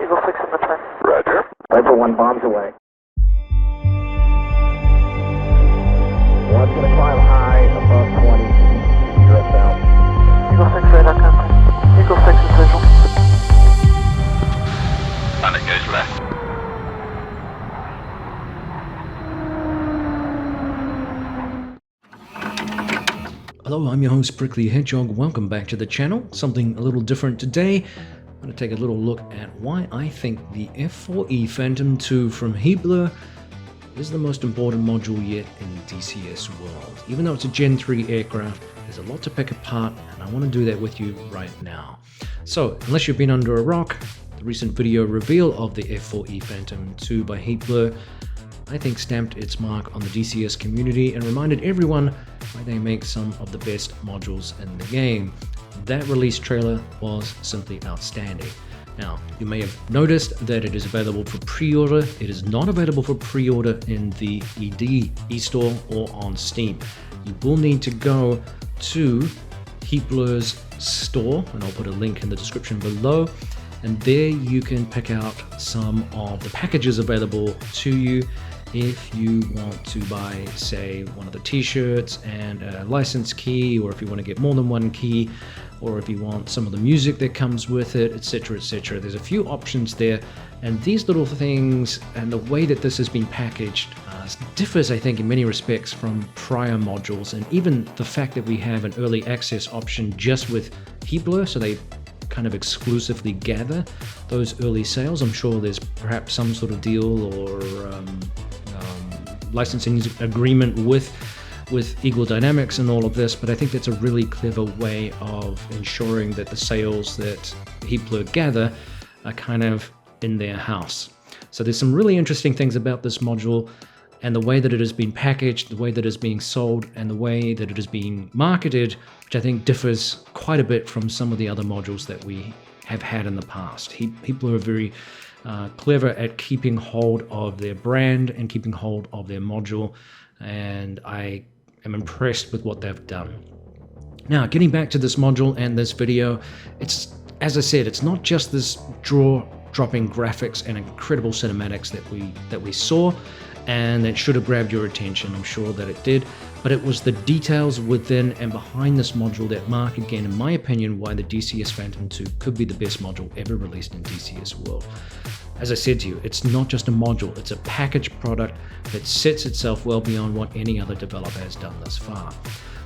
Eagle 6 in the track. Roger. Viper 1 bombs away. One's going to climb high above 20. You're south. Eagle 6 radar contact. Eagle 6 is visual. And it goes left. Hello, I'm your host Prickly Hedgehog. Welcome back to the channel. Something a little different today. I'm going to take a little look at why I think the F-4E Phantom II from Hebler is the most important module yet in the DCS world. Even though it's a Gen 3 aircraft, there's a lot to pick apart, and I want to do that with you right now. So, unless you've been under a rock, the recent video reveal of the F-4E Phantom II by Hebler, I think, stamped its mark on the DCS community and reminded everyone why they make some of the best modules in the game. That release trailer was simply outstanding. Now, you may have noticed that it is available for pre-order. It is not available for pre-order in the ED eStore or on Steam. You will need to go to Hebler's store, and I'll put a link in the description below, and there you can pick out some of the packages available to you if you want to buy, say, one of the t-shirts and a license key, or if you want to get more than one key, or if you want some of the music that comes with it, etc, etc. There's a few options there, and these little things and the way that this has been packaged differs, I think, in many respects from prior modules, and even the fact that we have an early access option just with Hebler, so they kind of exclusively gather those early sales. I'm sure there's perhaps some sort of deal or licensing agreement with Eagle Dynamics and all of this, but I think that's a really clever way of ensuring that the sales that Hebler gather are kind of in their house. So there's some really interesting things about this module, and the way that it has been packaged, the way that it is being sold, and the way that it is being marketed, which I think differs quite a bit from some of the other modules that we have had in the past. Hebler are very clever at keeping hold of their brand and keeping hold of their module, and I am impressed with what they've done. Now, getting back to this module and this video, it's, as I said, it's not just this jaw-dropping graphics and incredible cinematics that we saw, and it should have grabbed your attention. I'm sure that it did, but it was the details within and behind this module that mark, again, in my opinion, why the DCS Phantom II could be the best module ever released in DCS world. As I said to you, it's not just a module, it's a packaged product that sets itself well beyond what any other developer has done thus far.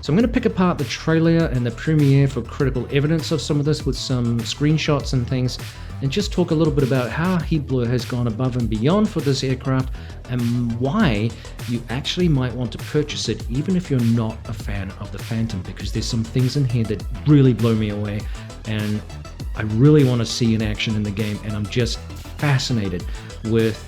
So I'm going to pick apart the trailer and the premiere for critical evidence of some of this with some screenshots and things, and just talk a little bit about how Hebler has gone above and beyond for this aircraft and why you actually might want to purchase it even if you're not a fan of the Phantom, because there's some things in here that really blow me away and I really want to see in action in the game, and I'm just fascinated with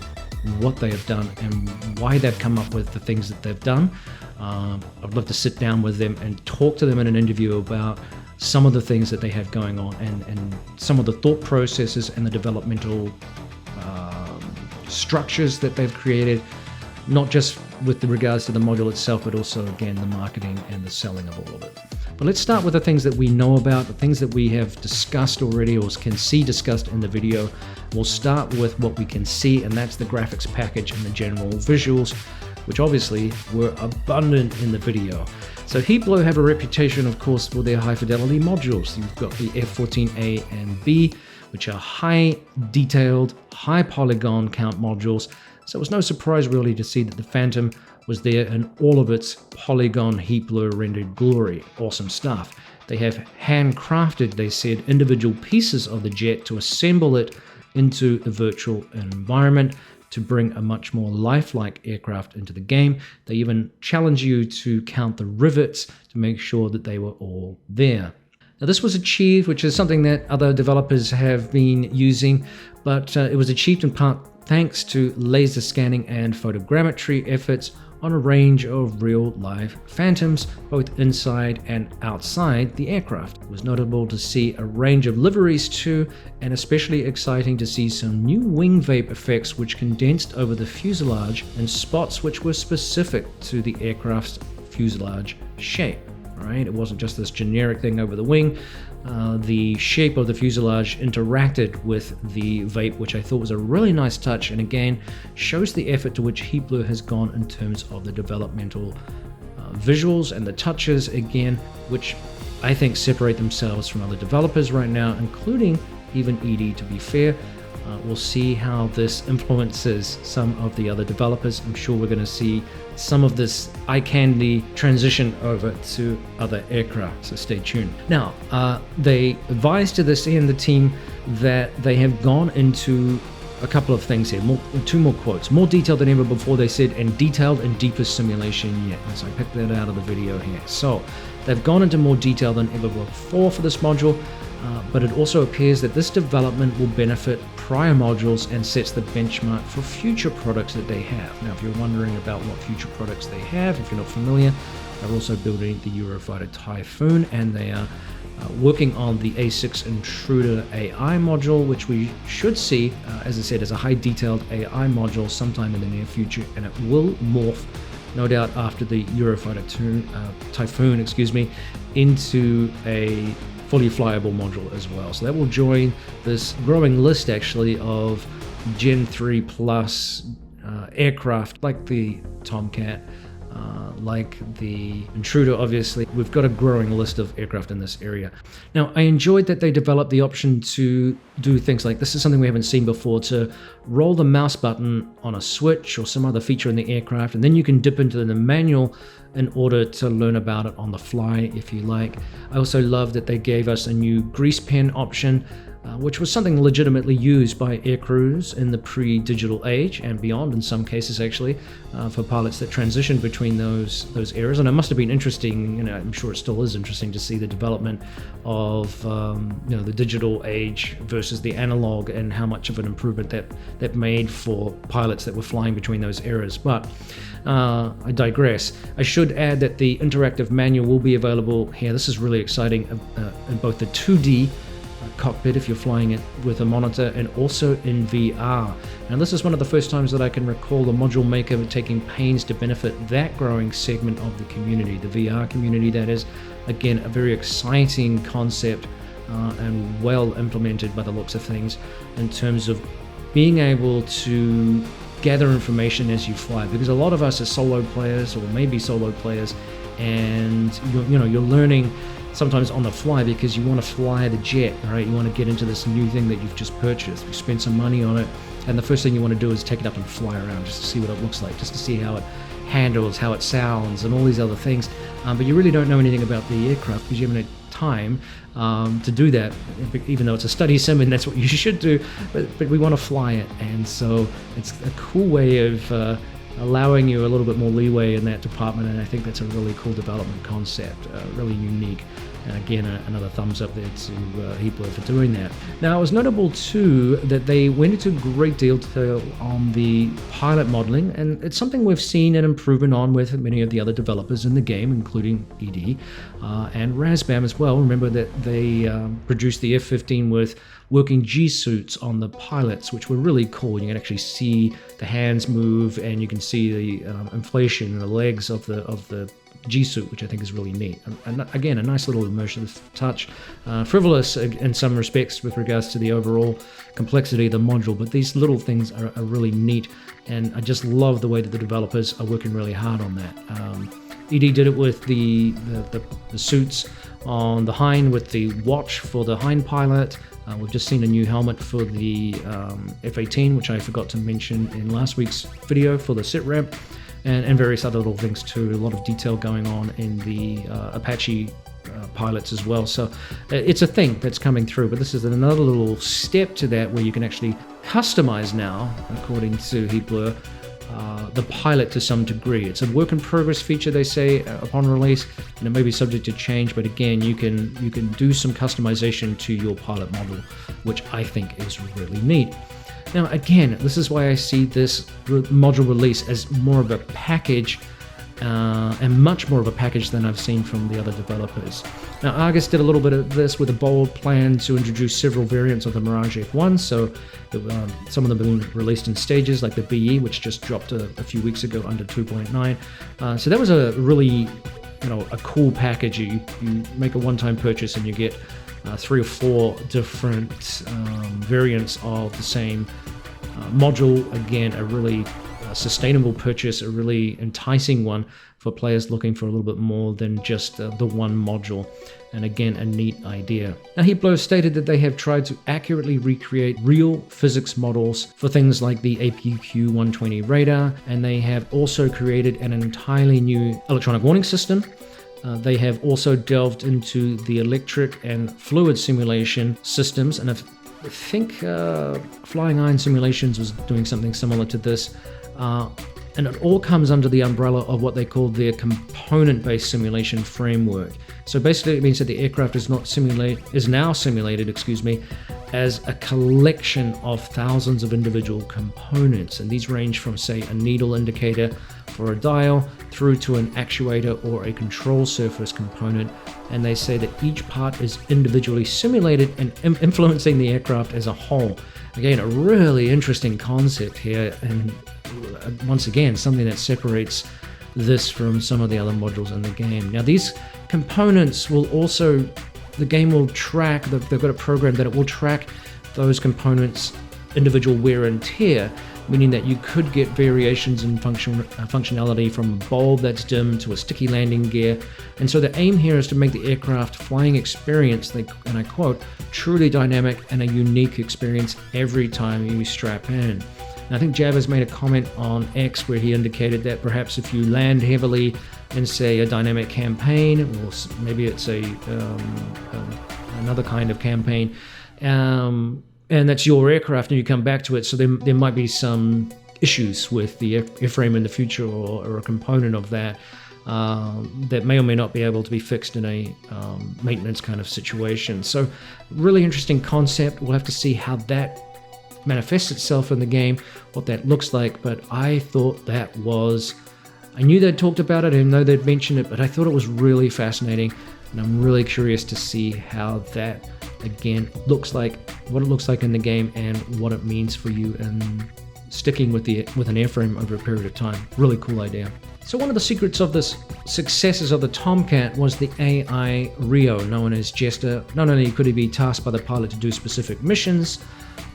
what they have done and why they've come up with the things that they've done. I'd love to sit down with them and talk to them in an interview about some of the things that they have going on and some of the thought processes and the developmental structures that they've created, not just with regards to the module itself, but also, again, the marketing and the selling of all of it. But let's start with the things that we know about, the things that we have discussed already or can see discussed in the video. We'll start with what we can see, and that's the graphics package and the general visuals, which obviously were abundant in the video. So Hebler have a reputation, of course, for their high fidelity modules. You've got the F-14A and B, which are high detailed, high polygon count modules. So it was no surprise really to see that the Phantom was there in all of its polygon Hebler rendered glory. Awesome stuff. They have handcrafted, they said, individual pieces of the jet to assemble it into a virtual environment to bring a much more lifelike aircraft into the game. They even challenge you to count the rivets to make sure that they were all there. Now, this was achieved, which is something that other developers have been using, but it was achieved in part thanks to laser scanning and photogrammetry efforts on a range of real live Phantoms, both inside and outside the aircraft. It was notable to see a range of liveries too, and especially exciting to see some new wing vape effects which condensed over the fuselage in spots which were specific to the aircraft's fuselage shape. Right? It wasn't just this generic thing over the wing. the shape of the fuselage interacted with the vape, which I thought was a really nice touch, and again shows the effort to which Heat Blur has gone in terms of the developmental visuals and the touches, again, which I think separate themselves from other developers right now, including even ED, to be fair. We'll see how this influences some of the other developers. I'm sure we're going to see some of this eye candy transition over to other aircraft, so stay tuned. Now, they advised to this end, the team, that they have gone into a couple of things here, two more quotes. More detailed than ever before, they said, and detailed and deepest simulation yet. So I picked that out of the video here. So they've gone into more detail than ever before for this module, but it also appears that this development will benefit prior modules and sets the benchmark for future products that they have. Now, if you're wondering about what future products they have, if you're not familiar, they're also building the Eurofighter Typhoon, and they are working on the A6 Intruder AI module, which we should see, as I said, as a high detailed AI module sometime in the near future, and it will morph, no doubt, after the Eurofighter Typhoon, into a fully flyable module as well. So that will join this growing list, actually, of Gen 3 plus aircraft like the Tomcat, like the Intruder. Obviously, we've got a growing list of aircraft in this area. Now, I enjoyed that they developed the option to do things like, this is something we haven't seen before, to roll the mouse button on a switch or some other feature in the aircraft, and then you can dip into the manual in order to learn about it on the fly if you like. I also love that they gave us a new grease pen option, which was something legitimately used by air crews in the pre-digital age and beyond, in some cases actually, for pilots that transitioned between those eras. And it must have been interesting, I'm sure it still is interesting, to see the development of the digital age versus the analog, and how much of an improvement that made for pilots that were flying between those eras. But I digress. I should add that the interactive manual will be available here. This is really exciting, in both the 2D cockpit if you're flying it with a monitor, and also in VR. Now, this is one of the first times that I can recall the module maker taking pains to benefit that growing segment of the community, the VR community, that is. Again, a very exciting concept, and well implemented by the looks of things, in terms of being able to gather information as you fly, because a lot of us are solo players, or maybe solo players, and you're learning sometimes on the fly because you want to fly the jet, right? You want to get into this new thing that you've just purchased. You spend some money on it, and the first thing you want to do is take it up and fly around just to see what it looks like, just to see how it handles, how it sounds, and all these other things. But you really don't know anything about the aircraft because you haven't had time to do that, even though it's a study sim and that's what you should do. But we want to fly it, and so it's a cool way of allowing you a little bit more leeway in that department, and I think that's a really cool development concept, really unique. And again, another thumbs up there to Heat Blur for doing that. Now, it was notable too that they went into great detail on the pilot modeling, and it's something we've seen an improvement on with many of the other developers in the game, including ED and Razbam as well. Remember that they produced the F-15 with working G-suits on the pilots, which were really cool. You can actually see the hands move, and you can see the inflation in the legs of the G-suit, which I think is really neat. And again, a nice little immersive touch. Frivolous in some respects with regards to the overall complexity of the module, but these little things are really neat, and I just love the way that the developers are working really hard on that. ED did it with the suits on the hind, with the watch for the hind pilot. We've just seen a new helmet for the F-18, which I forgot to mention in last week's video for the sit rep, and various other little things too. A lot of detail going on in the Apache pilots as well. So it's a thing that's coming through, but this is another little step to that, where you can actually customize now, according to Heat Blur, the pilot to some degree. It's a work in progress feature, they say, upon release, and it may be subject to change, but again, you can do some customization to your pilot model, which I think is really neat. Now, again, this is why I see this module release as more of a package, and much more of a package than I've seen from the other developers. Now, Argus did a little bit of this with a bold plan to introduce several variants of the Mirage F1, so some of them have been released in stages, like the BE, which just dropped a few weeks ago under 2.9. So that was a really, a cool package. You make a one-time purchase and you get 3 or 4 different variants of the same module. Again, a really sustainable purchase, a really enticing one for players looking for a little bit more than just the one module. And again, a neat idea. Now, Heblo stated that they have tried to accurately recreate real physics models for things like the APQ-120 radar, and they have also created an entirely new electronic warning system. They have also delved into the electric and fluid simulation systems, and I think Flying Iron Simulations was doing something similar to this. And it all comes under the umbrella of what they call their component-based simulation framework. So basically it means that the aircraft is now simulated as a collection of thousands of individual components. And these range from, say, a needle indicator for a dial through to an actuator or a control surface component. And they say that each part is individually simulated and influencing the aircraft as a whole. Again, a really interesting concept here, and once again, something that separates this from some of the other modules in the game. Now, these components will also, the game will track, they've got a program that it will track those components' individual wear and tear, meaning that you could get variations in functionality from a bulb that's dim to a sticky landing gear. And so the aim here is to make the aircraft flying experience, and I quote, truly dynamic and a unique experience every time you strap in. And I think Jav has made a comment on X where he indicated that perhaps if you land heavily in, say, a dynamic campaign, or maybe it's another kind of campaign, and that's your aircraft and you come back to it, so there might be some issues with the airframe in the future, or a component of that that may or may not be able to be fixed in a maintenance kind of situation. So really interesting concept. We'll have to see how that manifests itself in the game, what that looks like, but I thought that was, I knew they'd talked about it, I know they'd mentioned it, but I thought it was really fascinating, and I'm really curious to see how that again looks like, what it looks like in the game, and what it means for you and sticking with an airframe over a period of time. Really cool idea. So one of the secrets of the successes of the Tomcat was the AI RIO, known as Jester. Not only could he be tasked by the pilot to do specific missions,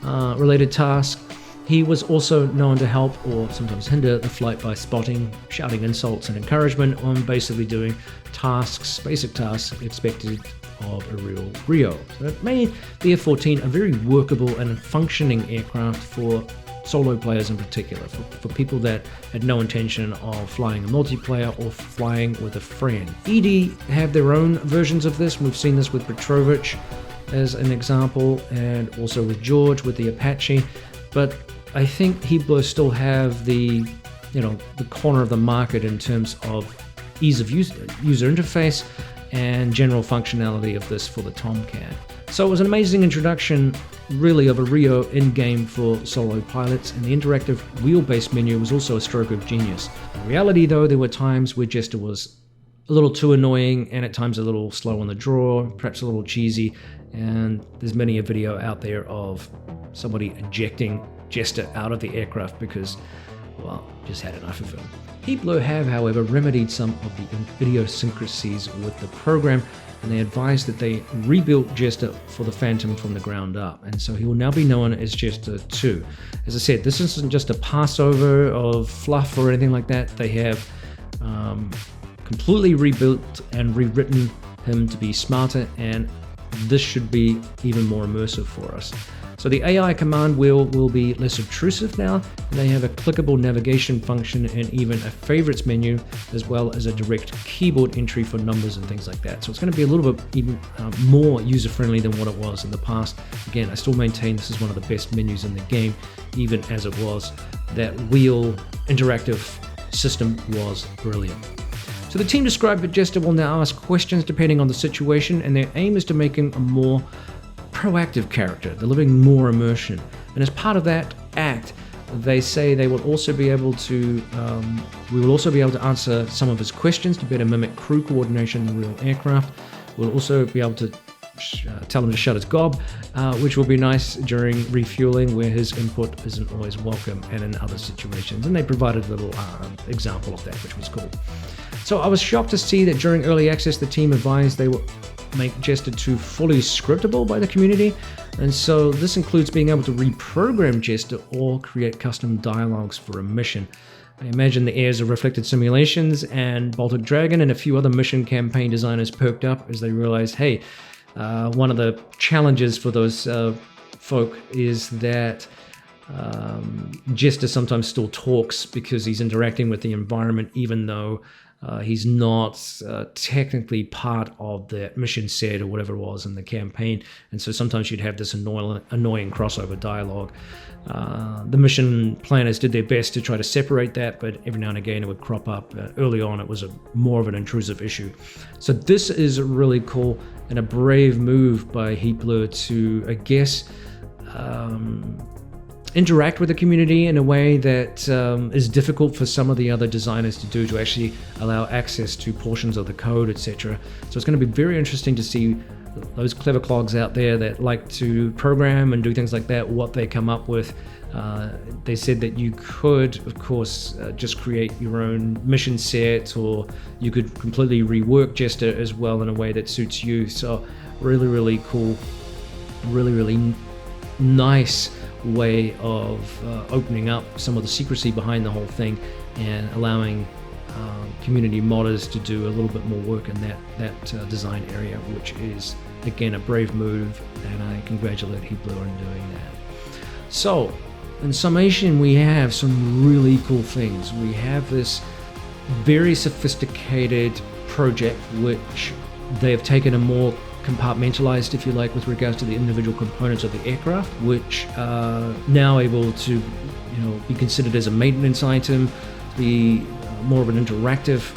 related tasks, he was also known to help or sometimes hinder the flight by spotting, shouting insults and encouragement, on basically doing tasks, basic tasks expected of a real RIO. So it made the F-14 a very workable and functioning aircraft for solo players in particular, for people that had no intention of flying a multiplayer or flying with a friend. ED have their own versions of this. We've seen this with Petrovich as an example, and also with George with the Apache, but I think Heblo still have the corner of the market in terms of ease of user interface and general functionality of this for the Tomcat. So it was an amazing introduction, really, of a RIO in-game for solo pilots, and the interactive wheel-based menu was also a stroke of genius. In reality, though, there were times where Jester was a little too annoying, and at times a little slow on the draw, perhaps a little cheesy, and there's many a video out there of somebody ejecting Jester out of the aircraft because, well, just had enough of him. Heblo have, however, remedied some of the idiosyncrasies with the program, and they advised that they rebuilt Jester for the Phantom from the ground up, and so he will now be known as Jester 2. As I said, this isn't just a passover of fluff or anything like that. They have completely rebuilt and rewritten him to be smarter, and this should be even more immersive for us. So the AI command wheel will be less obtrusive now, and they have a clickable navigation function and even a favorites menu, as well as a direct keyboard entry for numbers and things like that. So it's going to be a little bit even more user-friendly than what it was in the past. Again, I still maintain this is one of the best menus in the game, even as it was. That wheel interactive system was brilliant. So the team described that Jester will now ask questions depending on the situation, and their aim is to make him a more proactive character, delivering more immersion. And as part of that act, they say they will also be able to, we will also be able to answer some of his questions to better mimic crew coordination in real aircraft. We'll also be able to tell him to shut his gob, which will be nice during refueling where his input isn't always welcome, and in other situations. And they provided a little example of that, which was cool. So I was shocked to see that during early access the team advised they would make Jester 2 fully scriptable by the community, and so this includes being able to reprogram Jester or create custom dialogues for a mission. I imagine the heirs of Reflected Simulations and Baltic Dragon and a few other mission campaign designers perked up as they realized, hey, one of the challenges for those folk is that Jester sometimes still talks because he's interacting with the environment, even though he's not technically part of the mission set or whatever it was in the campaign, and so sometimes you'd have this annoying crossover dialogue. The mission planners did their best to try to separate that, but every now and again it would crop up. Early on it was more of an intrusive issue. So this is really cool and a brave move by Heatblur to, I guess, interact with the community in a way that is difficult for some of the other designers to do, to actually allow access to portions of the code, etc. So it's going to be very interesting to see those clever clogs out there that like to program and do things like that, what they come up with. They said that you could, of course, just create your own mission set, or you could completely rework Jester as well in a way that suits you. So really, really cool, really nice way of opening up some of the secrecy behind the whole thing and allowing community modders to do a little bit more work in that design area, which is again a brave move, and I congratulate Heatblur on doing that. So in summation, we have some really cool things. We have this very sophisticated project which they have taken a more compartmentalized, if you like, with regards to the individual components of the aircraft, which are now able to, be considered as a maintenance item, be more of an interactive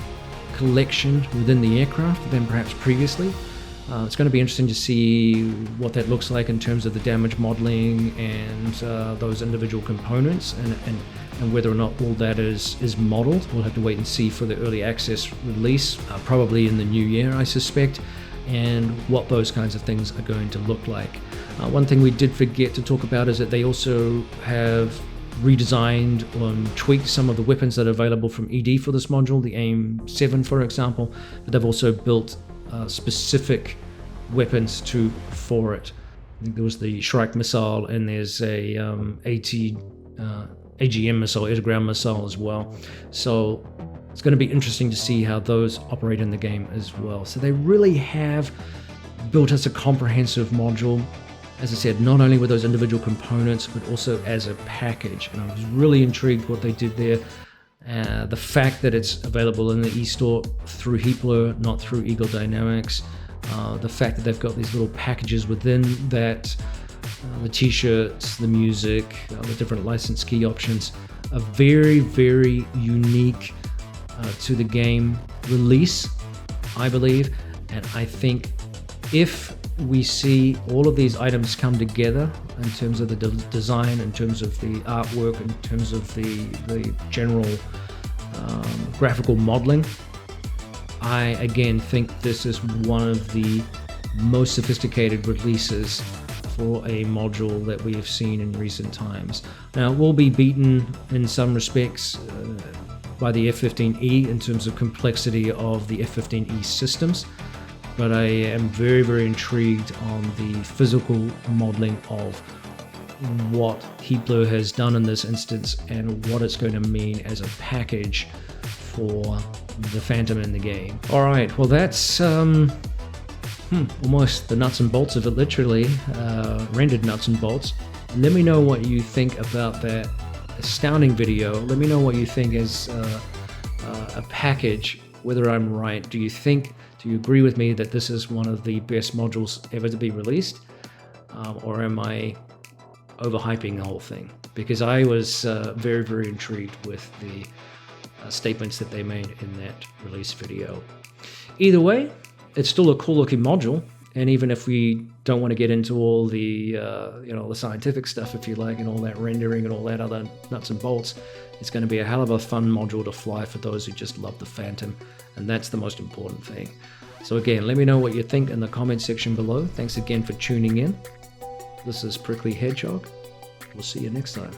collection within the aircraft than perhaps previously. It's going to be interesting to see what that looks like in terms of the damage modeling and those individual components, and whether or not all that is modeled. We'll have to wait and see for the early access release, probably in the new year, I suspect, and what those kinds of things are going to look like. One thing we did forget to talk about is that they also have redesigned and tweaked some of the weapons that are available from ED for this module, the AIM-7 for example, but they've also built specific weapons for it. I think there was the Shrike missile, and there's a AGM missile, air-to-ground missile as well. So it's going to be interesting to see how those operate in the game as well. So they really have built us a comprehensive module, as I said, not only with those individual components, but also as a package. And I was really intrigued what they did there. The fact that it's available in the eStore through Heatblur, not through Eagle Dynamics. The fact that they've got these little packages within that, the t-shirts, the music, the different license key options, are very, very unique to the game release, I believe. And I think if we see all of these items come together in terms of the design, in terms of the artwork, in terms of the general graphical modeling, I again think this is one of the most sophisticated releases for a module that we have seen in recent times. Now, it will be beaten in some respects by the F-15E in terms of complexity of the F-15E systems, but I am very, very intrigued on the physical modeling of what Heatblur has done in this instance and what it's going to mean as a package for the Phantom in the game. Alright, well that's almost the nuts and bolts of it, literally, rendered nuts and bolts. Let me know what you think about that astounding video. Let me know what you think as a package, whether I'm right. Do you agree with me that this is one of the best modules ever to be released? Or am I overhyping the whole thing? Because I was very, very intrigued with the statements that they made in that release video. Either way, it's still a cool looking module, and even if we don't want to get into all the the scientific stuff, if you like, and all that rendering and all that other nuts and bolts, it's going to be a hell of a fun module to fly for those who just love the Phantom, and that's the most important thing. So again, let me know what you think in the comment section below. Thanks again for tuning in. This is Prickly Hedgehog. We'll see you next time.